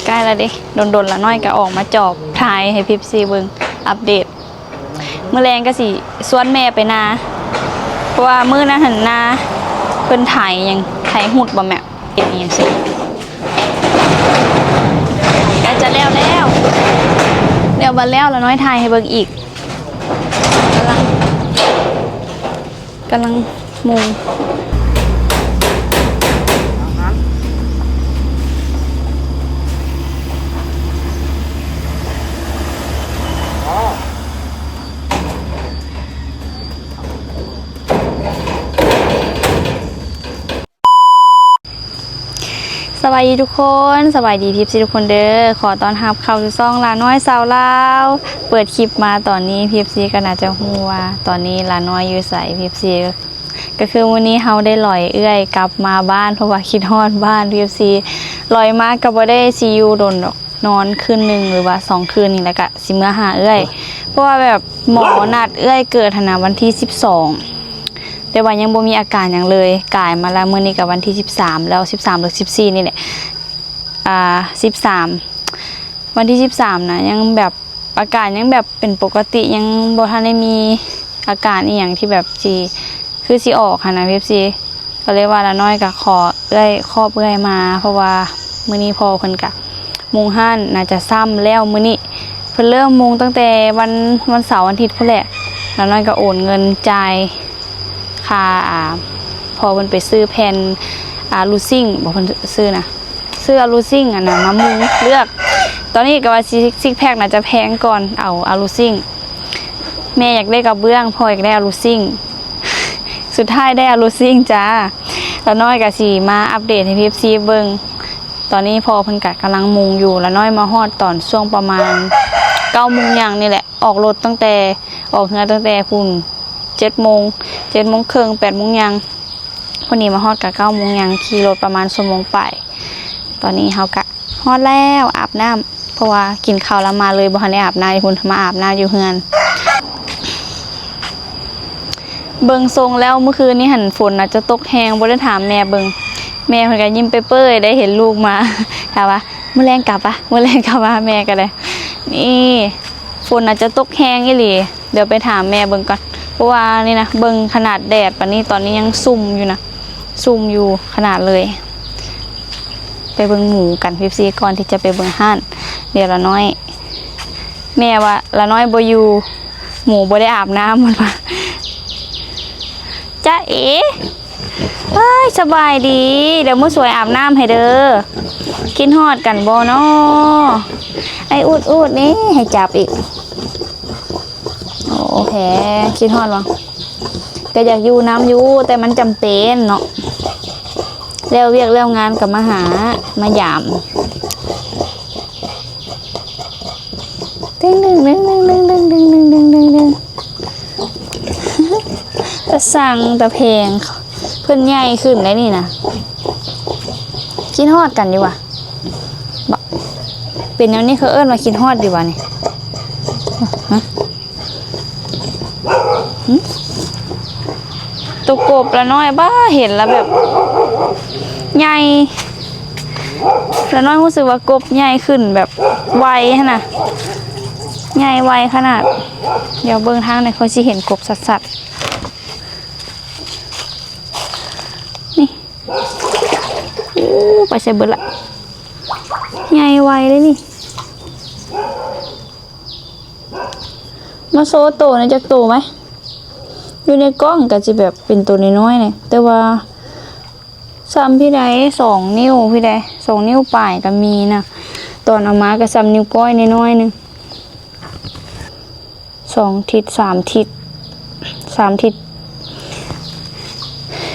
ใกล้แล้วดิโดนละน้อยก็ออกมาจอบถ่ายให้พี่ซีเบิ่งอัปเดตเมื่อแรงก็สิสวนแม่ไปนาเพราะว่ามื้อนั้นหันนาเพิ่นถ่ายยังถ่ายหุดบ่แม่เป็นอีหยังสิก็จะแล้วเดี๋ยวบัดแล้วละน้อยถ่ายให้เบิ่งอีกกำลังมุงสวัสดีทุกคนสวัสดีพี่ทุกคนเด้อขอต้อนรับเข้าสู่ช่องลาน้อยสาวลาวเปิดคลิปมาตอนนี้พี่ก็น่าจะฮู้ว่าตอนนี้ลาน้อยอยู่ไสพี่ก็คือวันนี้เฮาได้ลอยเอื้อยกลับมาบ้านเพราะว่าคิดฮอดบ้านพี่ลอยมาก็บ่ได้ซีอยู่โดนดอกนอนคืนนึงหรือว่า2คืนนี่แหละก็สิเมื่อหาเอื้อยเพราะว่าแบบหมอนัดเอื้อยเกิดนะวันที่12แต่ว่ายังบ่มีอาการอย่างเลยกายมาแล้วมื้อนี้กับวันที่13แล้ว13หรือ14นี่แหละ13วันที่13นะยังแบบอาการยังแบบเป็นปกติยังบ่ทันได้มีอาการอีหยังที่แบบคือสิออกค่ะนะพี่ก็เลยว่าละน้อยก็ขอเอื้อยครอบเอื้อยมาเพราะว่ามื้อนี้พอเพิ่นก็มุงหั่นน่าจะซ้ำแล้วมื้อนี้เพิ่นเริ่มมุงตั้งแต่วันเสาร์วันอาทิตย์พุ่นแหละละน้อยก็โอนเงินจ่ายค่าพอเพิ่นไปซื้อแผ่นลูซิ่งบอกเพิ่นซื้อลูซิ่งอันน่ะมามุงเลือกตอนนี้ก็ว่าซิกแพคน่าจะแพงก่อนเอาลูซิ่งแม่อยากได้กระเบื้องพ่ออยากได้ลูซิ่งสุดท้ายได้ลูซิ่งจ้าแล้วน้อยก็สิมาอัปเดตให้พี่เบิ่งตอนนี้พอเพิ่นก็กำลังมุงอยู่แล้วน้อยมาฮอดตอนช่วงประมาณ9 โมงอย่างนี่แหละออกรถตั้งแต่ออกเรือตั้งแต่พุ่น7 โมงครึ่ง8 โมงยังวันนี้มาฮอดกับ9 โมงยังขี่รถประมาณชั่วโมงไปตอนนี้เฮากะฮอดแล้วอาบน้ำเพราะว่ากินข้าวแล้วมาเลยบ่ทันได้อาบน้ำคุณมาอาบน้ำอยู่เฮือนเบิ่งทรงแล้วเมื่อคืนนี้หันฝนน่ะจะตกแฮงบ่ได้ถามแม่เบิ่งแม่เพิ่นก็ยิ้มเป้ยๆได้เห็นลูกมาถามว่ามื้อแลงกลับปะมื้อแลงกลับมาแม่ก็เลยนี่ฝนน่ะจะตกแฮงอีหลีเดี๋ยวไปถามแม่เบิ่งก่อนเพราะว่านี่นะเบิ่งขนาดแดดปานนี้ตอนนี้ยังซุ่มอยู่ขนาดเลยไปเบิ่งหมูกันพี่ก่อนที่จะไปเบิ่งห้านเดี๋ยวละน้อยแม่ว่าละน้อยบ่อยู่หมูบ่ได้อาบน้ำมันว่าจ้าเอ๋สบายดีเดี๋ยวมื้อสวยอาบน้ำให้เด้อกินฮอดกันบ่เนาะไอ้อูดนี่ให้จับอีกโอเคคิดฮอดบ่ก็อยากอยู่น้ำอยู่แต่มันจำเป็นเนาะแล้วเวียกแล้วงานกับมาหยามดึงจะสั่งแต่เพลงเพื่อนใหญ่ขึ้นได้นี่นะคิดฮอดกันดีกว่าเป็นอย่างนี้เขาเอิ้นมาคิดฮอดดีกว่านี่ตัวกบละน้อยบ้าเห็นแล้วแบบใหญ่ละน้อยรู้สึกว่ากบใหญ่ขึ้นแบบไวนะใหญ่ไวขนาดเดี๋ยวเบื้องทางในเขาจะเห็นกบสัดนี่ไปใส่เบิดละใหญ่ไวเลยนี่มาโซโตนะจะโตไหมอยู่ในกล้องก็จะแบบเป็นตัวน้อยๆเนี่ยแต่ว่าซ้ำพี่ใด2 นิ้วพี่ใด2 นิ้วปลายก็มีนะตอนเอามาก็ซ้ำนิ้วก้อยน้อยๆนึง2 ทิศ3 ทิศ3 ทิศ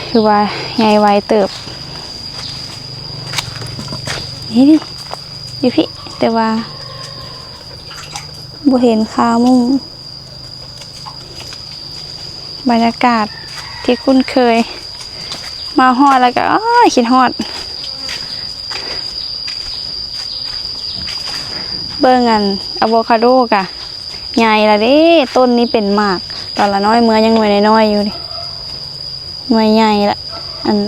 คือว่าใหญ่ไวเติบนี่ดิอยู่พี่แต่ว่าบ่เห็นขามุ้งบรรยากาศที่คุ้นเคยมาฮอดแล้วก็คิดฮอดเบิ่งอะโวคาโดกะใหญ่ละเด้ต้นนี้เป็นมากตอนละน้อยเมื่อยังหน่วยน้อยอยู่ดิหน่วยใหญ่ละ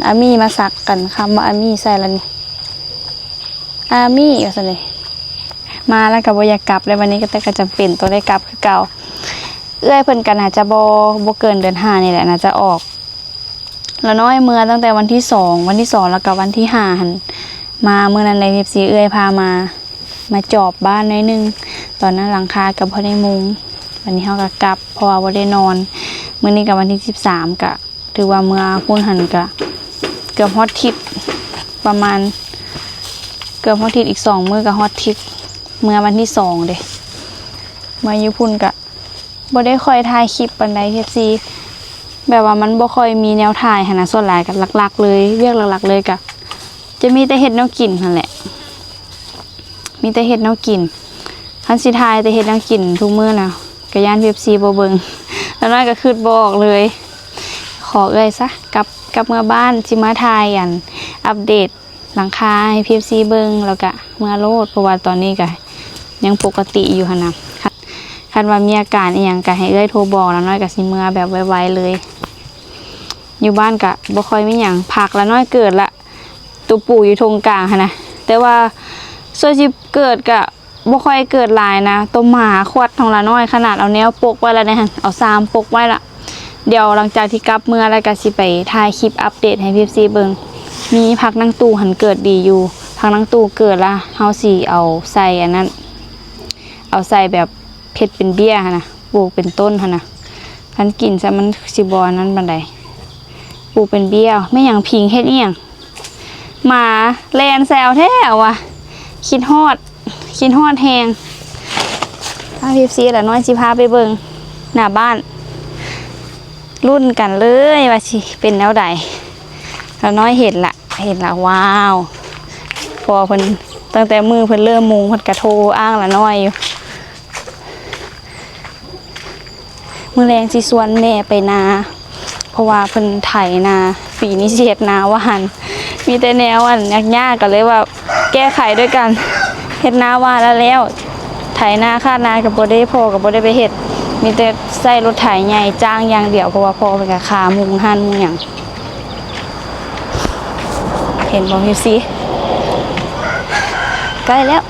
อามี่มาสักกันคำว่าอามี่ใส่ละนี่อามี่อยู่สิ มาแล้วก็บ่อยากกลับเลยวันนี้ก็แต่ก็จำเป็นต้องได้กลับคือเก่าเอื้อยเพิ่นก็น่าจะบ่เกินเดือน5นี่แหละน่าจะออกแล้วน้อยเมื่อตั้งแต่วันที่2แล้วก็วันที่5หั่นมาเมื่อนั้นใน FC เอื้อยพามาจอบบ้านหน่อยนึงตอนนั้นหลังคาก็บ่ได้มุงวันนี้เฮาก็กลับเพราะว่าบ่ได้นอนมื้อนี้ก็วันที่13ก็ถือว่าเมื่อพุ่นหั่นก็เกือบฮอดทิศประมาณเกือบฮอดทิศอีก2มื้อก็ฮอดทิศเมื่อวันที่2เด้มาอยู่พุ่นก็บ่ได้ค่อยถ่ายคลิปปานใด FC แบบว่ามันบ่ค่อยมีแนวถ่ายหั่นน่ะส่วนหลายก็หลักๆเลยเวียกหลักๆเลยก็จะมีแต่เฮ็ดแนวกินนั่นแหละมีแต่เฮ็ดแนวกินคันสิถ่ายแต่เฮ็ดแนวกินทุกมื้อน่ะก็ย่าน FC บ่เบิ่งแล้วน้อยก็คิดบ่ออกเลยขอเอ้ยซะกลับเมื่อบ้านสิมาถ่ายอันอัปเดตหลังคาให้ FC เบิ่งแล้วก็เมื่อโลดเพราะว่าตอนนี้ก็ยังปกติอยู่หั่นน่ะคันว่ามีอาการอีหยังก็ให้เอ้ยโทรบอกแล้วน้อยก็สิเมื่อแบบไวๆเลยอยู่บ้านก็บ่ค่อยมีหยังผักแล้วน้อยเกิดละตัวปู่อยู่ทงกลางหั่นนะแต่ว่าส่วนสิเกิดก็บ่ค่อยเกิดหลายนะตัวหมาขวดของละน้อยขนาดเอาแนวปกไว้แล้วนะเอา3ปกไว้ละเดี๋ยวหลังจากที่กลับเมื่อแล้วก็สิไปถ่ายคลิปอัปเดตให้ FC เบิ่งมีผักนางตู่หันเกิดดีอยู่ผักนางตู่เกิดละเฮาสิเอาใส่อันนั้นเอาใส่แบบเผ็ดเป็นเบี้ยหั่นน่ะปลูกเป็นต้นหั่นน่ะคันกินซะมันสิบ่นั้นปานใดปลูกเป็นเบี้ยแม่หยังพิงเฮ็ดอีหยังหมาแลนแซวแท้ว่ะคิดฮอดแฮงถ้า FC ละน้อยสิพาไปเบิ่งหน้าบ้านรุ่นกันเลยว่าสิเป็นแนวใดละน้อยเห็นละว้าวพอเพิ่นตั้งแต่มือเพิ่นเริ่มมุงเพิ่นกระโทอ้างละน้อยอยู่มื้อแรงสิชวนแม่ไปนาเพราะว่าเพิ่นไถนาปีนี้สิเฮ็ดนาหวานมีแต่แนวอันยากๆก็เลยว่าแก้ไขด้วยกันเฮ็ดนาหวานแล้วไถนาคาดนาก็บ่ได้พอก็บ่ได้ไปเฮ็ดมีแต่ใส่รถไถใหญ่จ้างอย่างเดียวเพราะว่าพอเพิ่นก็ขามุงหั่นมุงหยังเห็นบ่พี่สิใกล้แล้ว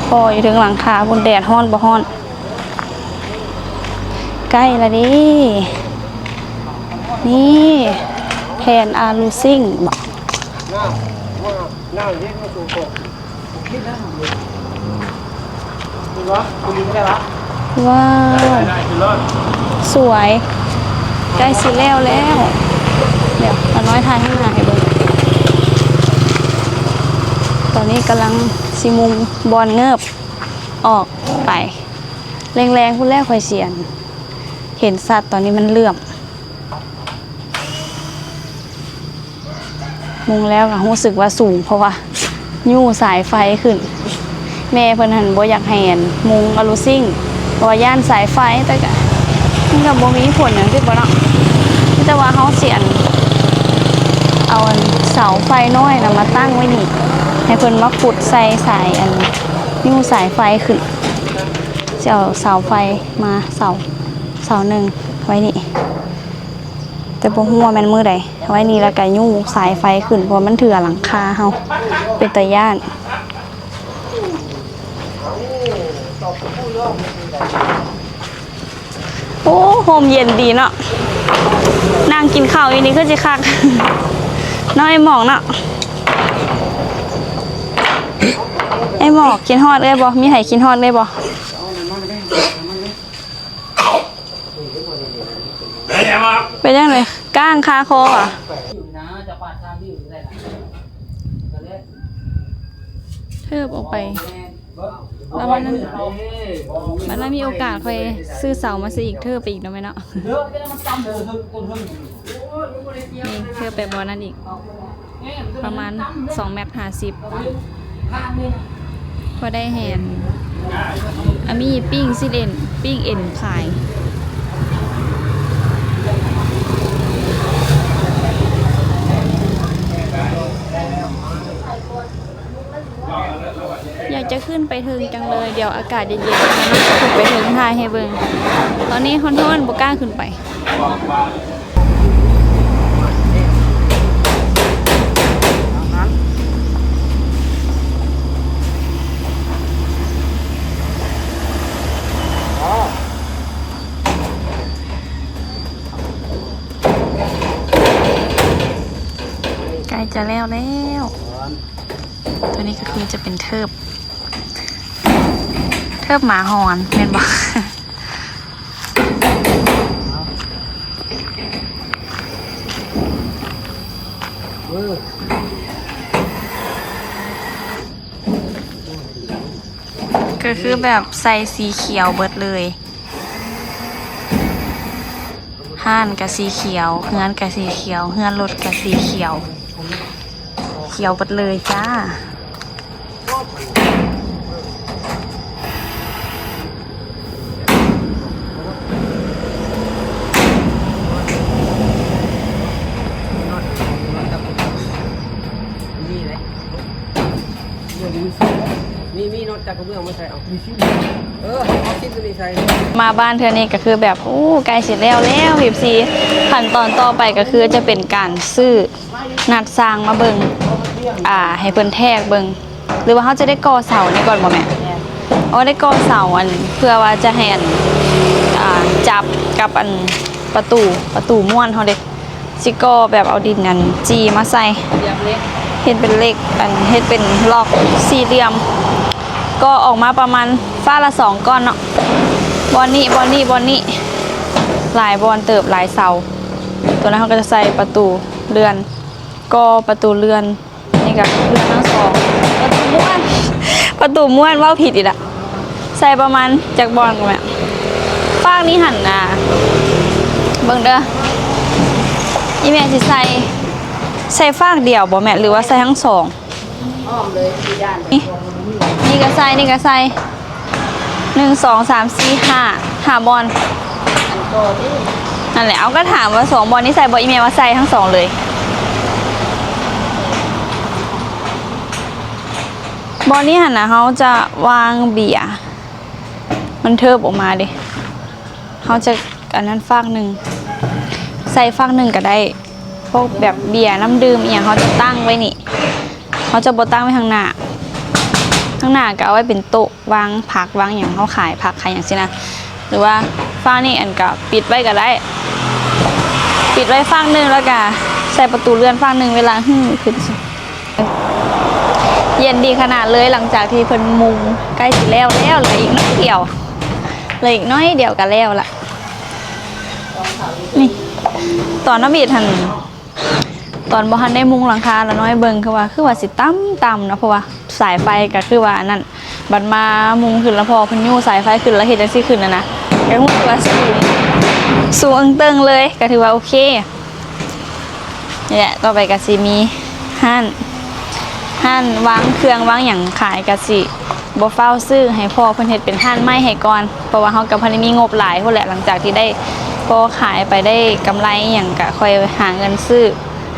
พออยู่ถึงหลังคาบนแดดฮ้อนบ่ฮ้อนใกล้แล้วดินี่แทนอาลูซิ่งบอกว้าวสวยใกล้สิแล้วเดี๋ยวเอาน้อยทายให้หน่อยเบิ่งตอนนี้กำลังสิมุงบอลเงิบออกไปแรงๆพุ่นแรกค่อยเสียนเห็นสัตว์ตอนนี้มันเลื่อมมุงแล้วก็รู้สึกว่าสูงเพราะว่ายู่สายไฟขึ้นแม่เพิ่นหันบ่อยากให้มุงอะลูซิ่งเพราะว่าย่านสายไฟแต่ก็มันก็บ่มีผลหยังที่บ่เนาะแต่ว่าเฮาสิเอาเสาไฟน้อยน่ะมาตั้งไว้นี่ให้เพิ่นมาขุดใส่สายยู่สายไฟขึ้นจะเอาเสาไฟมาเสาหนึ่งไว้นี่แต่บ่ฮู้ว่าแม่นมื้อใดไว้นี่แล้วก็ยู่สายไฟขึ้นเพราะมันเถื่อหลังคาเฮาเป็นตาย่านโอ้โฮมเย็นดีเนาะนั่งกินข้าวอยู่นี่คือสิคักน้อยหมอกเนาะไอ้หมอกกินฮอดได้บ่มีไห้กินฮอดได้บ่เป็นยังไงก้างคาคออ่ะเทิบออกไปแล้วมันนั้นมีโอกาสค่อยซื้อเสามาซื้ออีกเทิบไปอีกเนาะไหมเนาะนี่เทิบไปบอลนั่นอีกประมาณ2.50 เมตรพอได้แหนมีปิ้งซิเอ็นปิ้งเอ็นขายอยากจะขึ้นไปถึงจังเลยเดี๋ยวอากาศเย็นๆนะขึ้นไปถึงทายให้เบิ่งตอนนี้ฮ้อนๆบ่กล้าขึ้นไป ล้จะแล้วตัวนี้ก็คือจะเป็นเทิบหมาหอนแม่นบอกก็คือแบบใส่สีเขียวเบิดเลยห้านกับสีเขียวเฮือนกับสีเขียวเฮือนรถกับสีเขียวเขียวเบิดเลยจ้ามีนอกจากกระเบื้องมาใส่เอามีชิ้นเอาชิ้นตัวนี้ใส่มาบ้านเธอนี่ก็คือแบบใกล้เสร็จแล้วพี่ซีขั้นตอนต่อไปก็คือจะเป็นการซื้อนัดสร้างมาเบิงให้เพิ่นแทกเบิงหรือว่าเขาจะได้ก่อเสานี่ก่อนบ่แม่ได้ก่อเสาอันเพื่อว่าจะให้อันจับกับอันประตูม้วนเขาเด็กสิก่อแบบเอาดินอันจีมาใส่เฮ็ดเป็นเหล็กอันเฮ็ดเป็นล็อกสี่เหลี่ยมก็ออกมาประมาณฟ้าละ2ก้อนเนาะบอนนี้หลายบอนเติบหลายเสาตัวนั้นเขาก็จะใส่ประตูเรือนก็ประตูเรือนนี่กับเรือนทั้งสองประตูม้วนว่าผิดอีกละใส่ประมาณจากบอนกันแบบฟากนี้หันเบิ่งเด้ออีแม่สิใส่ฟากเดียวบ่แม่หรือว่าใส่ทั้งสองอ้อมเลยย่านนี่ก็ใส่1 2 3 4 5บอลอันโตนี่นั่นแหละเอาก็ถามว่า2บอลนี้ใส่บอลอีเมลว่าใส่ทั้ง2เลยบอลนี้หันนะเขาจะวางเบียร์มันเทิบออกมาดิเขาจะอันนั้นฟากหนึ่งใส่ฟากหนึ่งก็ได้พวกแบบเบียร์น้ำดื่มอย่างเขาจะตั้งไว้นี่เขาจะบดตั้งไว้ข้างหน้าก็เอาไว้เป็นโต๊ะวางผักวางอย่างเขาขายผักขายอย่างสินะหรือว่าฝ้านี่อันก็ปิดไว้ก็ได้ปิดไว้ฝ้าหนึ่งแล้วก็ใส่ประตูเลื่อนฝ้าหนึ่งเวลาขึ้นเย็นดีขนาดเลยหลังจากที่เพิ่นมุงใกล้สิแล้วเหลืออีกน้อยเดียวก็แล้วละนี่ตอนน้ำบีดทันตอนบ่ทันได้มุงหลังคาแล้วน้อยเบิ่งคือว่าสิต่ำนะเพราะว่าสายไฟก็คือว่านั่นบัดมามุงขึ้นแล้วพอเพิ่นยู่สายไฟขึ้นแล้วเฮ็ดจังซี่ขึ้นนะก็ฮู้ว่าสูงเติงเลยก็ถือว่าโอเคนี่แหละต่อไปก็สิมีห้านวางเครื่องวางหยังขายก็สิบ่เฝ้าซื้อให้พ่อเพิ่นเฮ็ดเป็นห้านไม้ให้ก่อนเพราะว่าเฮาก็บ่ได้มีงบหลายพุ่นแหละหลังจากที่ได้พอขายไปได้กำไรหยังก็ค่อยหาเงินซื้อ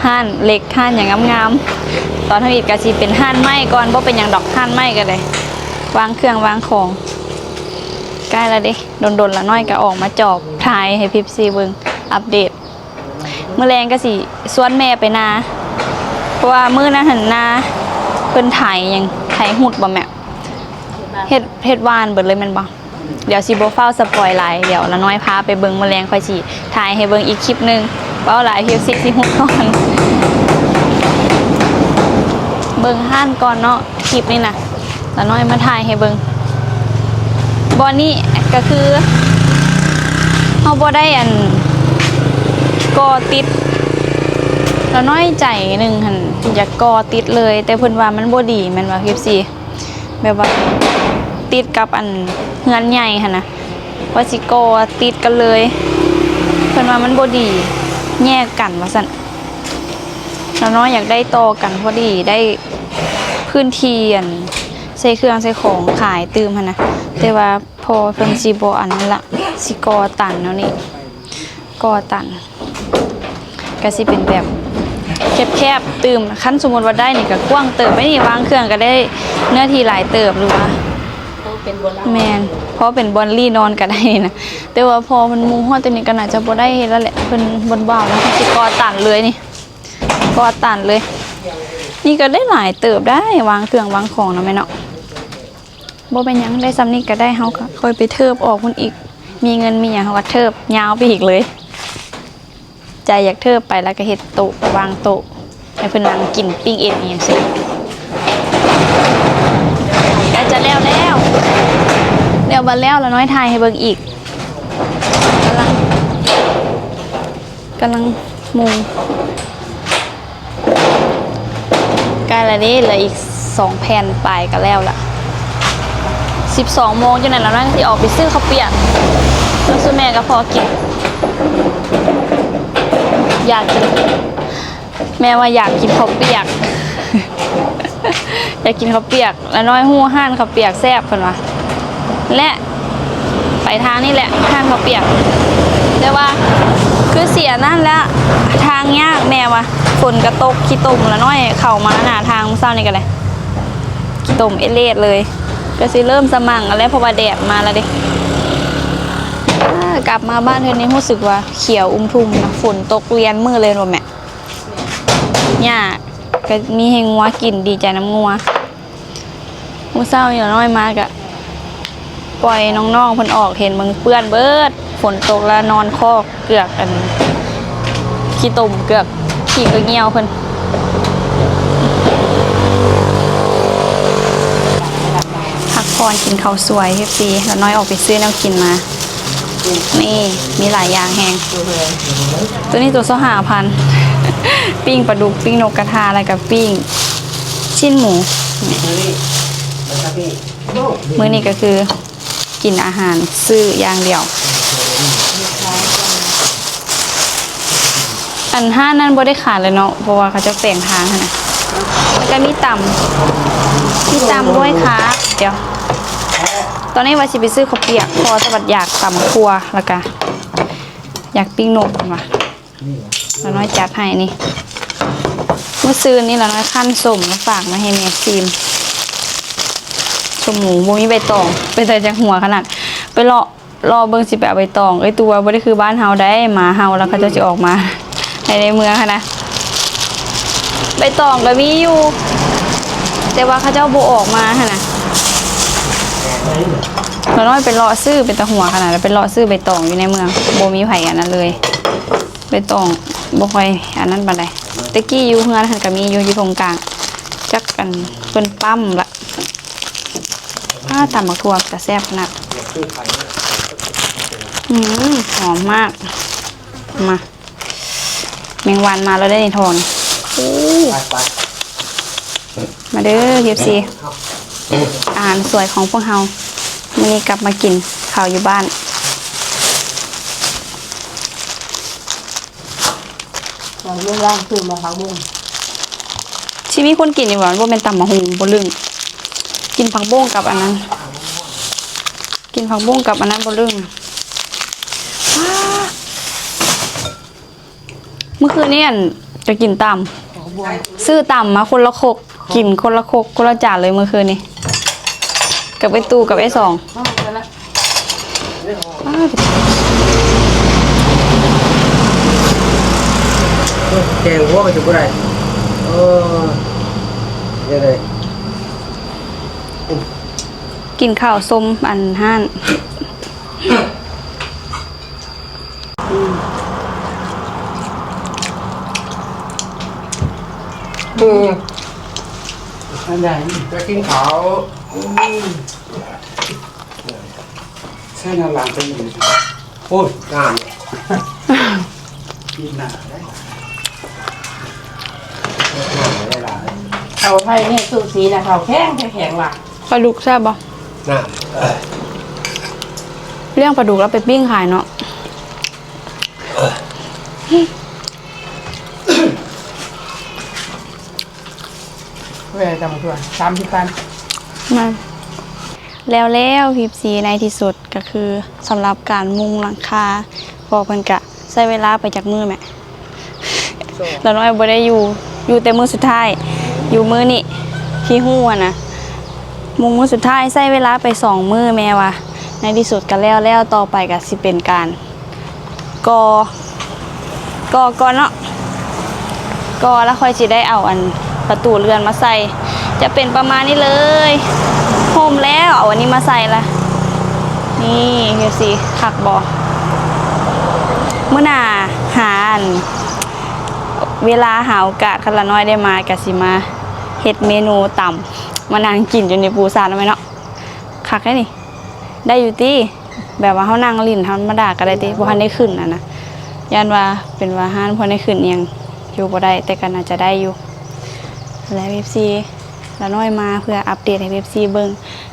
ห้านเล็กห้านอย่างงามๆตอนทำอีกกะสิเป็นห้านไม้ก่อนบ่เป็นอย่างดอกห้านไม้ก็ได้วางเครื่องวางของใกล้แล้วเด้ดนๆละน้อยก็ออกมาจอบถ่ายให้พี่ซีเบิ่งอัปเดตมื้อแรงก็สิสวนแม่ไปนาเพราะว่ามื้อนั้นหันนาเพิ่นถ่ายหยังถ่ายหุดบ่แม่เฮ็ดวานเบิดเลยแม่นบ่เดี๋ยวสิบ่เฝ้าสปอยหลายเดี๋ยวละน้อยพาไปเบิ่งมื้อแรงค่อยสิถ่ายให้เบิ่งอีกคลิปนึงเว้าหลายพี่ซีสิหุดก่อนเบิ่งห้านก่อนเนาะคลิปนี้นะแล้วน้อยมาถ่ายให้เบิ่งบอนนี่ก็คือเฮาบ่ได้อันก่อติดแล้วน้อยใจนึงหั่นอยากก่อติดเลยแต่เพิ่นว่ามันบ่ดีแม่นว่าคลิปสิแบบว่าติดกับอันเฮือนใหญ่หั่นนะว่าสิก่อติดกันเลยเพิ่นว่ามันบ่ดีแยกกันว่าซั่นแล้วน้อยอยากได้ต่อกันพอดีได้พื้นที่อันใส่เครื่องใส่ของขายตื่มหั่นนะแต่ว่าพอเพิ่นสิบ่อันนั้นละสิก่อตันแล้วนี่ก่อตันก็สิเป็นแบบแคบๆตื่มคันสมมุติว่าได้นี่ก็กว้างเติบไปนี่วางเครื่องก็ได้เนื้อที่หลายเติบหรือว่าเป็นบนล่างแม่นเพราะเป็นบอนลี่นอนก็ได้นะแต่ว่าพอมันมุงฮอดตัวนี้ก็น่าจะบ่ได้แล้วแหละเพิ่นบ่ว้าวนะสิก่อตันเลยนี่ก่อตันเลยนี่ก็ได้หลายเติบได้วางเครื่องวางของนะแม่เนาะบ่เป็นหยังได้ซ้ำนี้ก็ได้เฮาก็ค่อยไปเทิบออกพุ่นอีกมีเงินมีหยังเฮาก็เทิบยาวไปอีกเลยใจอยากเทิบไปแล้วก็เฮ็ดโต๊ะวางโต๊ะ ให้เพิ่นนั่งกินปิ้งเอ็นนี่สิใกล้จะแล้วบัดแล้วน้อยทายให้เบิ่งอีกกำลังมุงใกล้แล้วนี่เหลืออีก2 แผ่นปลายก็แล้วล่ะ12 โมงจังนั้นแล้วนั่นสิออกไปซื้อข้าวเปียกแล้วซื้อแม่ก็พอกินอยากกินแม่ว่าอยากกินข้าวเปียก อยากกินข้าวเปียกแล้วน้อยหู้ห้านข้าวเปียกแซ่บเพิ่นว่าและไปทางนี่แหละห้านข้าวเปียกแต่ว่าคือเสียนั่นแล้วทางยากแม่ว่าฝนกระตกขี้ตุ่มแล้วน้อยเข้ามาหน้าทางเช้านี่กันเลยขี้ตุ่มเอเลดเลยก็สิเริ่มสมั่งแล้วเพราะว่าแดดมาแล้วดิกลับมาบ้านเธอนี้รู้สึกว่าเขียวทุ่มนะฝนตกเรียนมือเลยว่ะแม่ย่าก็มีให้งัวกินดีใจน้ำงัวมื้อเช้านี่น้อยมากอะปล่อยน้องๆเพิ่นออกเห็นมึงเปื้อนเบิดฝนตกแล้วนอนคอกเกือกอันขี้ตุ่มเกือกขี้กระเงียวเพิ่นพักผ่อนกินข้าวสวยพี่แล้วน้อยออกไปซื้อแนวกินมานี่มีหลายอย่างแฮงตัวนี้ตัว25,000 ปิ้งปลาดุกปิ้งนกกระทาอะไรกับปิ้งชิ้นหมูมื้อนี้ก็คือกินอาหารซื้ออย่างเดียวอันห้านั้นบ่ได้ขาดเลยเนาะเพราะว่าเขาจะแปลงทางนะแล้วก็มีต่ำด้วยค่ะเดี๋ยวตอนนี้ว่าสิไปซื้อข้าวเปียกพอสวัสดิ์อยากตำครัวแล้วก็อยากปิ้งนกมาแล้วน้อยจัดให้นี่เมื่อซื้อนี่แล้วน้อยขั้นส้มมาฝากมาให้แม่ซีมชมหมูบ่มีใบตองไปใส่จากหัวขนาดไปรอเบิ่งสิไปเอาใบตองตัวบ่ได้คือบ้านเฮาได้หมาเฮาแล้วเขาจะออกมาในเมืองค่ะนะใบตองก็มีอยู่แต่ว่าเขาเจ้าบ่ออกมาค่ะนะเราน้อยไปรอซื้อเป็นตะหัวขนาดแล้วไปรอซื้อใบตองอยู่ในเมืองบ่มีไผอันนั้นเลยใบตองบ่ค่อยอันนั้นปานใดตะกี้อยู่เฮือนหั่นก็มีอยู่ตรงกลางจักกันเพิ่นปั๊มละตำบักทั่วจะแซ่บขนาดหอมมากมาแมงวันมาแล้วได้ในทอนมาเด้อเซีอาหารสวยของพวกเราวันนี้กลับมากินข้าวอยู่บ้านเรื่องร่างคือมาพักบุ้ง ชีวิตคนกินอยู่หวานว่าเป็นตำมะฮุงบนลึงกินผักบุ้งกับอันนั้นกินผักบุ้งกับอันนั้นบนลึงเมื่อคืนนี้จะกินตำซื้อตำมาคนละคกกินคนละคกคนละจานเลยเมื่อคืนนี้กับไอ้ตูกับไอ้สองแกงหัวก็จะบ่ได้เดี๋ยวเลย กินข้าวส้มอันห้านอันใหญ่ จะกินข้าว เส้นหลังเป็นอยู่ โอ้ยงาม กินหนาเขาไทยเนี่ยสูสีนะเขาแข็งว่ะ ปลาดุกแซ่บบ่ งาม เรื่องปลาดุกแล้วไปปิ้งขายเนาะเวลาจำตัว30,000มาแล้วพิบซีในที่สุดก็คือสำหรับการมุงหลังคาพอเพิ่นกะใช้เวลาไปจากมือแม่แล้วน้อยบ่ได้อยู่แต่มือสุดท้ายอยู่มือนี่ที่หู้นะมุงมือสุดท้ายใช้เวลาไป2 มื้อแม่ว่าในที่สุดก็แล้วต่อไปก็สิเป็นการก่อเนาะก่อแล้วค่อยสิได้เอาอันประตูเรือนมาใส่จะเป็นประมาณนี้เลยโฮมแล้วเอาอันนี้มาใส่ละนี่เฮียสิคักบ่มื้อหน้าหาอัน เวลาหาโอกาสคันละน้อยได้มาก็สิมาเฮ็ดเมนูต่ำมานั่งกินอยู่ในปูซานเอาไว้เนาะคักได้นี่ได้อยู่ติแบบว่าเฮานั่งลิ้นธรรมดาก็ได้ติบ่ทันได้ขึ้นนะย่านว่าเป็นว่าห้านบ่ได้ขึ้นอิหยังอยู่บ่ได้แต่ก็น่าจะได้อยู่และ FC ละน้อยมาเพื่ออัปเดตให้ FC เบิ่ง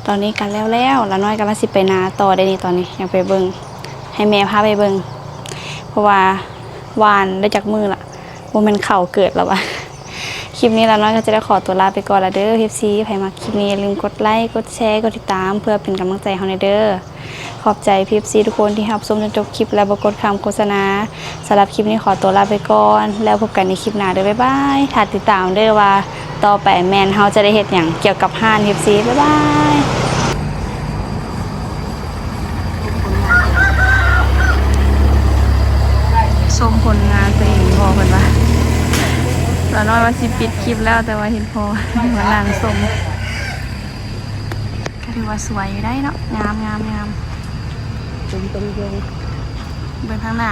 ตอนนี้กันแล้วละน้อยกำลังสิไปนาต่อได้นี่ตอนนี้ยังไปเบิ่งให้แม่พาไปเบิ่งเพราะว่าวานได้จากมือละว่ามันเข่าเกิดแล้ววะคลิปนี้ละน้อยก็จะได้ขอตัวลาไปก่อนละเด้อ FC ใครมาคลิปนี้อย่าลืมกดไลค์กดแชร์กดติดตามเพื่อเป็นกำลังใจให้เด้อขอบใจ FC ทุกคนที่รับชมจนจบคลิปและบ่กดคำโฆษณาสำหรับคลิปนี้ขอตัวลาไปก่อนแล้วพบกันในคลิปหน้าเด้อบ๊ายบายถ้าติดตามเด้อว่าต่อไปแมนเฮาจะได้เฮ็ดหยังเกี่ยวกับห้าน FC บ๊ายบายชมผลงานตัวเองพอเพิ่นว่าละน้อยว่าสิปิดคลิปแล้วแต่ว่าเห็นพอหัวนางสมก็ถือว่าสวยอยู่ได้เนาะงาม ตรงๆ เบิ่งข้างหน้า